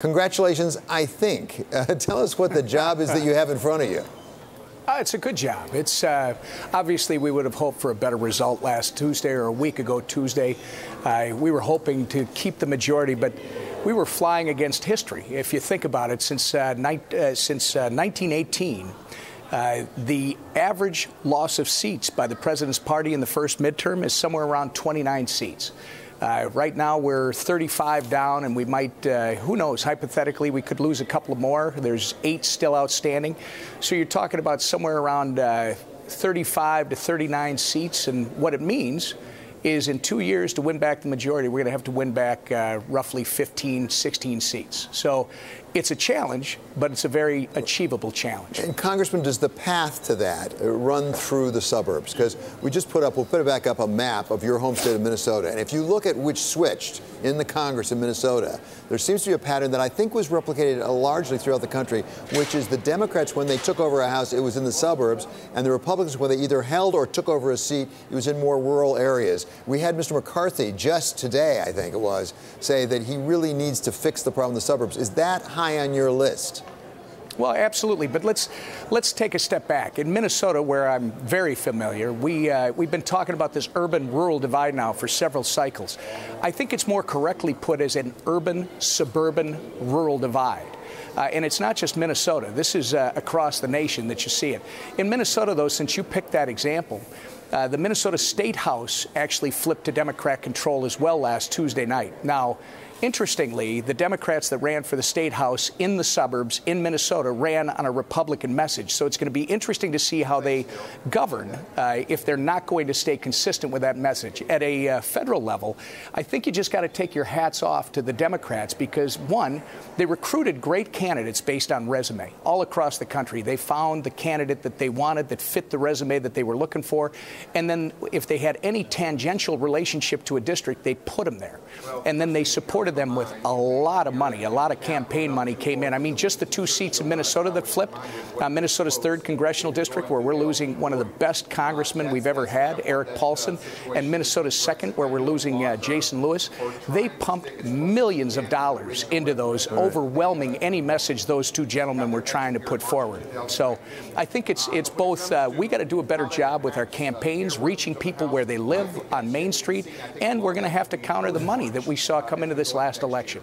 Congratulations, I think. Tell us what the job is that you have in front of you. It's a good job. It's obviously we would have hoped for a better result last Tuesday or a week ago Tuesday. We were hoping to keep the majority, but we were flying against history. If you think about it, since 1918, the average loss of seats by the president's party in the first midterm is somewhere around 29 seats. Right now, we're 35 down, and we might, who knows, hypothetically, we could lose a couple more. There's 8 still outstanding. So you're talking about somewhere around 35 to 39 seats. And what it means is in 2 years to win back the majority, we're going to have to win back roughly 15, 16 seats. So it's a challenge, but it's a very achievable challenge. And Congressman, does the path to that run through the suburbs? Because we just we'll put it back up, a map of your home state of Minnesota. And if you look at which switched in the Congress in Minnesota, there seems to be a pattern that I think was replicated largely throughout the country, which is the Democrats, when they took over a House, it was in the suburbs, and the Republicans, when they either held or took over a seat, it was in more rural areas. We had Mr. McCarthy just today, I think it was, say that he really needs to fix the problem in the suburbs. Is that high on your list? Well, absolutely. But let's take a step back. In Minnesota, where I'm very familiar, we've been talking about this urban-rural divide now for several cycles. I think it's more correctly put as an urban-suburban-rural divide. And it's not just Minnesota. This is across the nation that you see it. In Minnesota, though, since you picked that example, the Minnesota State House actually flipped to Democrat control as well last Tuesday night. Now, interestingly, the Democrats that ran for the State House in the suburbs in Minnesota ran on a Republican message. So it's going to be interesting to see how they govern if they're not going to stay consistent with that message. At a federal level, I think you just got to take your hats off to the Democrats because, one, they recruited great candidates based on resume all across the country. They found the candidate that they wanted that fit the resume that they were looking for. And then if they had any tangential relationship to a district, they put them there. And then they supported them with a lot of money. A lot of campaign money came in. I mean, just the 2 seats in Minnesota that flipped, Minnesota's 3rd Congressional District, where we're losing one of the best congressmen we've ever had, Eric Paulson, and Minnesota's 2nd, where we're losing Jason Lewis. They pumped millions of dollars into those, overwhelming any message those 2 gentlemen were trying to put forward. So I think it's both, we got to do a better job with our campaigns, reaching people where they live on Main Street, and we're going to have to counter the money that we saw come into this last election.